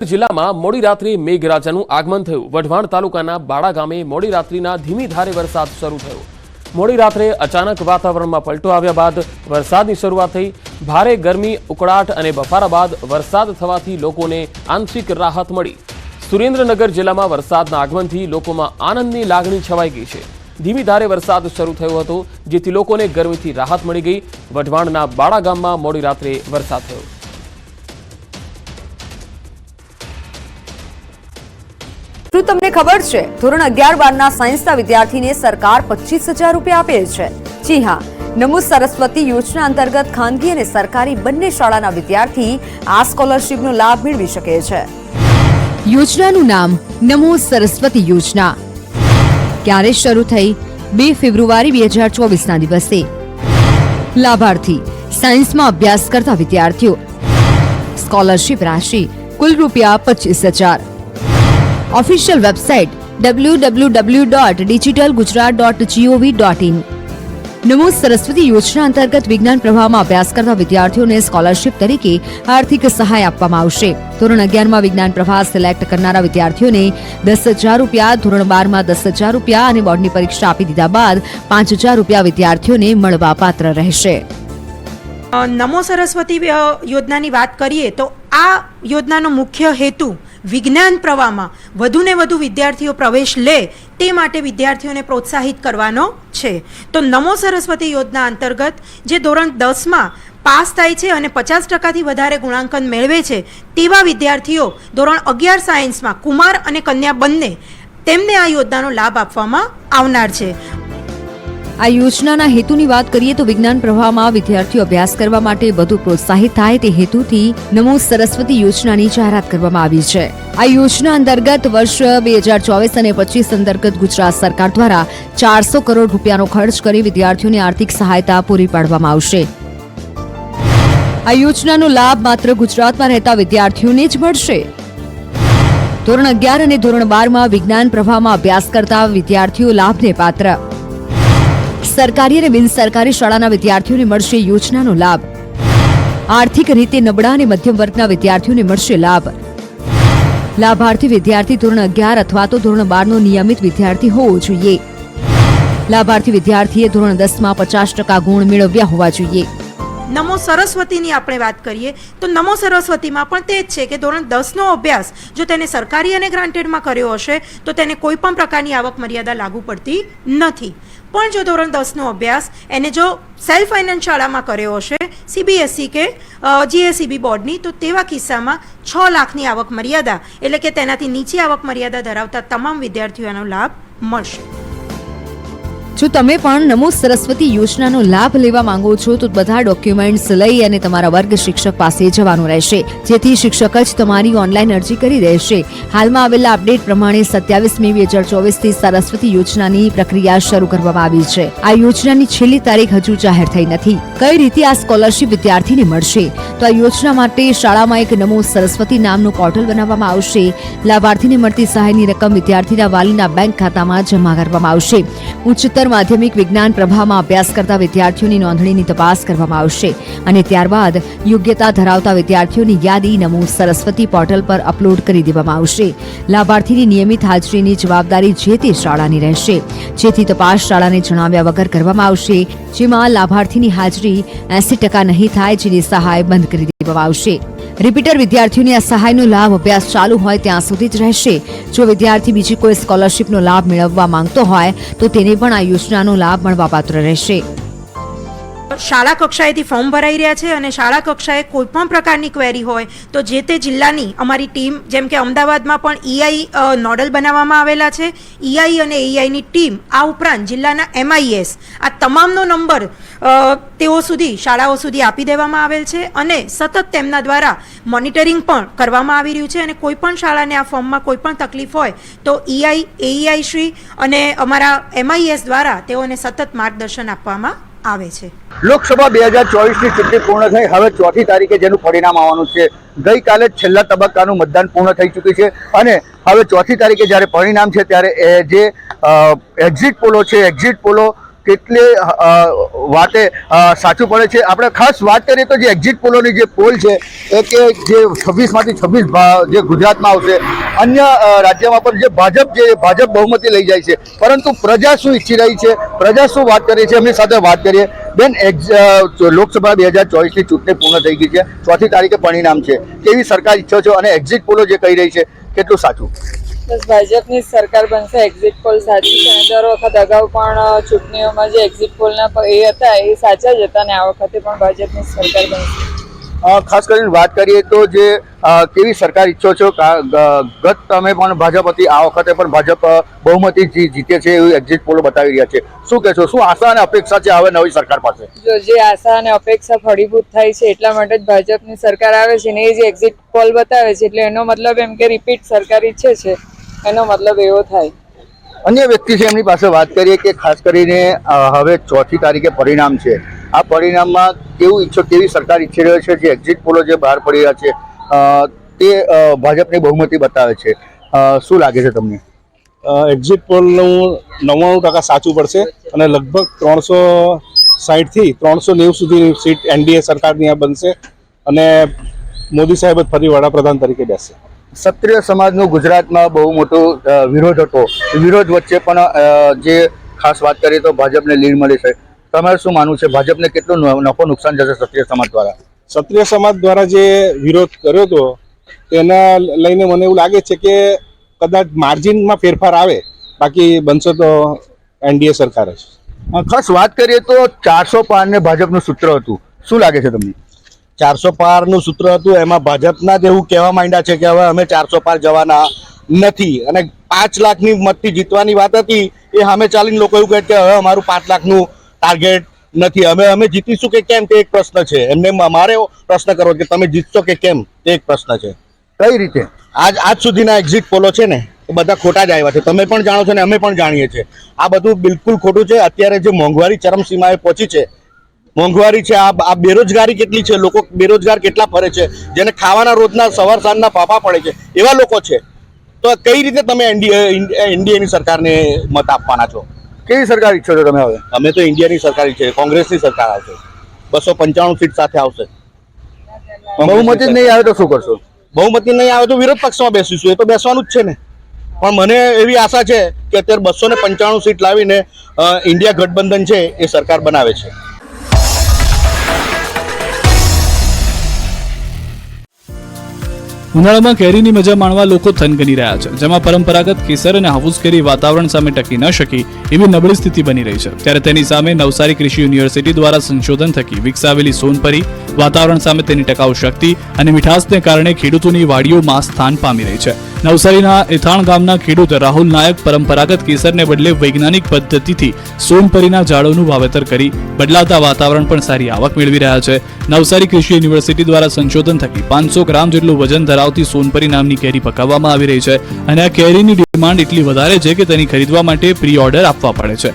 જિલ્લામાં મોડી રાત્રે મેઘરાજાનું આગમન થયું। વઢવાણ તાલુકાના બાળા ગામે મોડી રાત્રિના ધીમી ધારે વરસાદ શરૂ થયો। મોડી રાત્રે અચાનક વાતાવરણમાં પલટો આવ્યા બાદ વરસાદની શરૂઆત થઈ। ભારે ગરમી, ઉકળાટ અને બફારા બાદ વરસાદ થવાથી લોકોને આંશિક રાહત મળી। સુરેન્દ્રનગર જિલ્લામાં વરસાદના આગમનથી લોકોમાં આનંદની લાગણી છવાઈ ગઈ છે। ધીમી ધારે વરસાદ શરૂ થયો હતો, જેથી લોકોને ગરમીથી રાહત મળી ગઈ। વઢવાણના બાળા ગામમાં મોડી રાત્રે વરસાદ થયો। શું તમને ખબર છે ધોરણ 11-12ના સાયન્સના વિદ્યાર્થીને સરકાર 25,000 રૂપિયા આપે છે? જી હા, નમો સરસ્વતી યોજના અંતર્ગત ખાનગી અને સરકારી બંને શાળાના વિદ્યાર્થી આ સ્કોલરશિપનો લાભ મેળવી શકે છે। યોજનાનું નામ નમો સરસ્વતી યોજના ક્યારે શરૂ થઈ? 2 ફેબ્રુઆરી 2024ના દિવસે। લાભાર્થી સાયન્સમાં અભ્યાસ કરતા વિદ્યાર્થીઓ। સ્કોલરશિપ રાશિ કુલ રૂપિયા 25,000। Official website www.digitalgujarat.gov.in। नमो सरस्वती योजना अंतर्गत विज्ञान प्रवाहમાં અભ્યાસ કરતા વિદ્યાર્થીઓને સ્કોલરશિપ તરીકે આર્થિક સહાય આપવામાં આવશે। ધોરણ 11માં વિજ્ઞાન પ્રવાહ સિલેક્ટ કરનારા વિદ્યાર્થીઓને 10,000 રૂપિયા, ધોરણ 12માં 10,000 રૂપિયા અને બોર્ડની પરીક્ષા આપી દીધા બાદ 5,000 રૂપિયા વિદ્યાર્થીઓને મળવા પાત્ર રહેશે। નમો સરસ્વતી યોજનાની વાત કરીએ તો આ યોજનાનો મુખ્ય હેતુ વિજ્ઞાન પ્રવાહમાં વધુને વધુ વિદ્યાર્થીઓ પ્રવેશ લે તે માટે વિદ્યાર્થીઓને પ્રોત્સાહિત કરવાનો છે। તો નમો સરસ્વતી યોજના અંતર્ગત જે ધોરણ 10માં પાસ થાય છે અને 50%થી વધારે ગુણાંકન મેળવે છે તેવા વિદ્યાર્થીઓ ધોરણ 11 સાયન્સમાં કુમાર અને કન્યા બંને તેમને આ યોજનાનો લાભ આપવામાં આવનાર છે। આ યોજનાના હેતુની વાત કરીએ તો વિજ્ઞાન પ્રવાહમાં વિદ્યાર્થીઓ અભ્યાસ કરવા માટે વધુ પ્રોત્સાહિત થાય તે હેતુથી નમો સરસ્વતી યોજનાની જાહેરાત કરવામાં આવી છે। આ યોજના અંતર્ગત વર્ષ 2024 અને 25 અંતર્ગત ગુજરાત સરકાર દ્વારા 400 કરોડ રૂપિયાનો ખર્ચ કરી વિદ્યાર્થીઓને આર્થિક સહાયતા પૂરી પાડવામાં આવશે। આ યોજનાનો લાભ માત્ર ગુજરાતમાં રહેતા વિદ્યાર્થીઓને જ મળશે। ધોરણ 11 અને ધોરણ 12માં વિજ્ઞાન પ્રવાહમાં અભ્યાસ કરતા વિદ્યાર્થીઓ લાભને પાત્ર। સરકારી અને બિનસરકારી શાળાના વિદ્યાર્થીઓને મળશે યોજનાનો લાભ। આર્થિક રીતે નબળા અને મધ્યમ વર્ગના વિદ્યાર્થીઓને મળશે લાભ। લાભાર્થી વિદ્યાર્થી ધોરણ 11 અથવા તો ધોરણ 12નો નિયમિત વિદ્યાર્થી હોવો જોઈએ। લાભાર્થી વિદ્યાર્થીએ ધોરણ 10માં 50% ગુણ મેળવ્યા હોવા જોઈએ। નમો સરસ્વતીની આપણે વાત કરીએ તો નમો સરસ્વતીમાં પણ તે જ છે કે ધોરણ 10નો અભ્યાસ જો તેને સરકારી અને ગ્રાન્ટેડમાં કર્યો હશે તો તેને કોઈ પણ પ્રકારની આવક મર્યાદા લાગુ પડતી નથી। પણ જો ધોરણ 10નો અભ્યાસ એને જો સેલ્ફ ફાઇનાન્સ શાળામાં કર્યો હશે CBSE કે GSEB બોર્ડની તો તેવા કિસ્સામાં 6 લાખની આવક મર્યાદા એટલે કે તેનાથી નીચી આવક મર્યાદા ધરાવતા તમામ વિદ્યાર્થીઓનો લાભ મળશે। જો તમે પણ નમો સરસ્વતી યોજનાનો લાભ લેવા માંગો છો તો બધા ડોક્યુમેન્ટ્સ લઈ અને તમારા વર્ગ શિક્ષક પાસે જવાનું રહેશે, જેથી શિક્ષક જ તમારી ઓનલાઈન અરજી કરી દેશે। હાલમાં આવેલા અપડેટ પ્રમાણે 27 મે 2024થી સરસ્વતી યોજનાની પ્રક્રિયા શરૂ કરવામાં આવી છે। આ યોજનાની છેલ્લી તારીખ હજુ જાહેર થઈ નથી। કઈ રીતે આ સ્કોલરશિપ વિદ્યાર્થીને મળશે? તો આ યોજના માટે શાળામાં એક નમો સરસ્વતી નામનું પોર્ટલ બનાવવામાં આવશે। લાભાર્થીને મળતી સહાયની રકમ વિદ્યાર્થીના વાલીના બેંક ખાતામાં જમા કરવામાં આવશે। ઉચ્ચતર માધ્યમિક વિજ્ઞાન પ્રવાહમાં અભ્યાસ કરતા વિદ્યાર્થીઓની નોંધણીની તપાસ કરવામાં આવશે અને ત્યારબાદ યોગ્યતા ધરાવતા વિદ્યાર્થીઓની યાદી નમો સરસ્વતી પોર્ટલ પર અપલોડ કરી દેવામાં આવશે। લાભાર્થીની નિયમિત હાજરીની જવાબદારી જે તે શાળાની રહેશે, જેથી તપાસ શાળાને જણાવ્યા વગર કરવામાં આવશે, જેમાં લાભાર્થીની હાજરી 80% નહીં થાય જેની સહાય બંધ કરી દેવામાં આવશે। રિપીટર વિદ્યાર્થીઓને આ સહાયનો લાભ અભ્યાસ ચાલુ હોય ત્યાં સુધી જ રહેશે। જો વિદ્યાર્થી બીજી કોઈ સ્કોલરશિપનો લાભ મેળવવા માંગતો હોય તો તેને પણ આ યોજનાનો લાભ મળવાપાત્ર રહેશે। શાળા કક્ષાએથી ફોર્મ ભરાઈ રહ્યા છે અને શાળા કક્ષાએ કોઈ પણ પ્રકારની ક્વેરી હોય તો જે તે જિલ્લાની અમારી ટીમ, જેમ કે અમદાવાદમાં પણ EI નોડલ બનાવવામાં આવેલા છે, EI અને EIની ટીમ, આ ઉપરાંત જિલ્લાના MIS, આ તમામનો નંબર તેઓ સુધી શાળાઓ સુધી આપી દેવામાં આવેલ છે અને સતત તેમના દ્વારા મોનિટરિંગ પણ કરવામાં આવી રહ્યું છે। અને કોઈ પણ શાળાને આ ફોર્મમાં કોઈ પણ તકલીફ હોય તો EI, AEI શ્રી અને અમારા MIS દ્વારા તેઓને સતત માર્ગદર્શન આપવામાં આવે છે। લોકસભા 2024ની ચૂંટણી પૂર્ણ થઈ હવે 4મી તારીખે જેનું પરિણામ આવવાનું છે। ગઈકાલે છેલ્લા તબક્કાનું મતદાન પૂર્ણ થઈ ચૂક્યું છે અને હવે 4મી તારીખે જ્યારે પરિણામ છે ત્યારે જે એક્ઝિટ પોલો છે, એક્ઝિટ પોલો કેટલી વાતે સાચું પડે છે. આપણે ખાસ વાત કરીએ તો જે એક્ઝિટ પોલોની જે પોલ છે એ કે જે 26માંથી 26 જે ગુજરાતમાં આવશે, અન્ય રાજ્યમાં પણ જે ભાજપ બહુમતી લઈ જાય છે, પરંતુ પ્રજા શું ઈચ્છી રહી છે, પ્રજા શું વાત કરી છે, એમની સાથે વાત કરીએ. બેન, લોકસભા 2024ની ચૂંટણી પૂર્ણ થઈ ગઈ છે, 4મી તારીખે પરિણામ છે. કેવી સરકાર ઈચ્છો છો અને એક્ઝિટ પોલો જે કહી રહી છે કેટલું સાચું? બસ ભાજપની સરકાર બનશે. એક્ઝિટ પોલ સાચી છે અને દર વખત અગાઉ પણ ચૂંટણીઓમાં જે એક્ઝિટ પોલના એ હતા એ સાચા જ હતા અને આ વખતે પણ ભાજપની સરકાર બનશે. ખાસ કરીને વાત કરીએ તો જે કેવી સરકાર ઈચ્છો છો? ગત તમે પણ ભાજપ હતી, આ વખતે પણ ભાજપ બહુમતી જીતે છે એવું એક્ઝિટ પોલો બતાવી રહ્યા છે. શું કહેશો? શું આશા અને અપેક્ષા છે હવે નવી સરકાર પાસે? જો જે આશા અને અપેક્ષા ફળીભૂત થાય છે એટલા માટે જ ભાજપની સરકાર આવે છે ને એ જે એક્ઝિટ પોલ બતાવે છે એટલે એનો મતલબ એમ કે રિપીટ સરકાર ઈચ્છે છે, એનો મતલબ એવો થાય. અન્ય વ્યક્તિ છે એમની પાસે વાત કરીએ કે ખાસ કરીને હવે 4મી તારીખે પરિણામ છે. આ પરિણામમાં કેવી સરકાર ઈચ્છી રહ્યો છે? જે એક્ઝિટ પોલો જે બહાર પડી રહ્યા છે તે ભાજપની બહુમતી બતાવે છે. શું લાગે છે તમને? એક્ઝિટ પોલનું 99% સાચું પડશે અને લગભગ 360થી 390 સુધી સીટ એનડીએ સરકારની આ બનશે અને મોદી સાહેબ જ ફરી વડાપ્રધાન તરીકે બેસશે. ક્ષત્રિય સમાજનો ગુજરાતમાં બહુ મોટો વિરોધ હતો. વિરોધ વચ્ચે પણ જે ખાસ વાત કરીએ તો ભાજપને લીડ મળી છે. તમારે શું માનવું છે? ભાજપને કેટલું નફો નુકસાન જશે ક્ષત્રિય સમાજ દ્વારા? ક્ષત્રિય સમાજ દ્વારા જે વિરોધ કર્યો હતો તેના લઈને મને એવું લાગે છે કે કદાચ માર્જિનમાં ફેરફાર આવે, બાકી બનશે તો એનડીએ સરકાર જ. ખાસ વાત કરીએ તો 400 પારને ભાજપનું સૂત્ર હતું. શું લાગે છે તમને? 400 પારનું સૂત્ર હતું, એમાં ભાજપના જ એવું કહેવા માંડ્યા છે કે હવે અમે 400 પાર જવાના નથી અને 5 લાખની મતથી જીતવાની વાત હતી એ સામે ચાલીને લોકો એવું કહે કે હવે અમારું 5 લાખનું ટાર્ગેટ નથી, અમે જીતીશું કે કેમ તે એક પ્રશ્ન છે. એમને મારે પ્રશ્ન કરવો કે તમે જીતશો કે કેમ તે એક પ્રશ્ન છે. કઈ રીતે? આજ સુધીના એક્ઝિટ પોલો છે ને એ બધા ખોટા જ આવ્યા છે. તમે પણ જાણો છો ને અમે પણ જાણીએ છીએ. આ બધું બિલકુલ ખોટું છે. અત્યારે જે મોંઘવારી ચરમસીમાએ પહોંચી છે, મોંઘવારી છે, આ બેરોજગારી કેટલી છે, લોકો બેરોજગાર કેટલા ફરે છે, જેને ખાવાના રોજના સવાર સાંજના ફાફા પડે છે એવા લોકો છે. તો કઈ રીતે તમે એનડીએની સરકારને મત આપવાના છો? કેવી સરકાર ઈચ્છો છો તમે હવે? અમે તો ઇન્ડિયાની સરકાર ઈચ્છીએ, કોંગ્રેસની સરકાર આવશે, 295 સીટ સાથે આવશે. બહુમતી જ નહીં આવે તો શું કરશો? બહુમતી નહીં આવે તો વિરોધ પક્ષમાં બેસીશું, એ તો બેસવાનું જ છે ને. પણ મને એવી આશા છે કે અત્યારે 295 સીટ લાવીને ઇન્ડિયા ગઠબંધન છે એ સરકાર બનાવે છે. ઉનાળામાં કેરીની મજા માણવા લોકો થનગની રહ્યા છે, જેમાં પરંપરાગત કેસર અને હાફૂસ કેરી વાતાવરણ સામે ટકી ન શકી એવી નબળી સ્થિતિ બની રહી છે. ત્યારે તેની સામે નવસારી કૃષિ યુનિવર્સિટી દ્વારા સંશોધન થકી વિકસાવેલી સોનપરી વાતાવરણ સામે તેની ટકાઉ શક્તિ અને મીઠાશને કારણે ખેડૂતોની વાડીઓમાં સ્થાન પામી રહી છે. નવસારીના એથાણ ગામના ખેડૂત રાહુલ નાયક પરંપરાગત કેસરને બદલે વૈજ્ઞાનિક પદ્ધતિથી સોનપરીના ઝાડોનું વાવેતર કરી બદલાતા વાતાવરણ પણ સારી આવક મેળવી રહ્યા છે. નવસારી કૃષિ યુનિવર્સિટી દ્વારા સંશોધન થકી 500 ગ્રામ જેટલું વજન ધરાવતી સોનપરી નામની કેરી પકાવવામાં આવી રહી છે અને આ કેરીની ડિમાન્ડ એટલી વધારે છે કે તેની ખરીદવા માટે પ્રી ઓર્ડર આપવા પડે છે.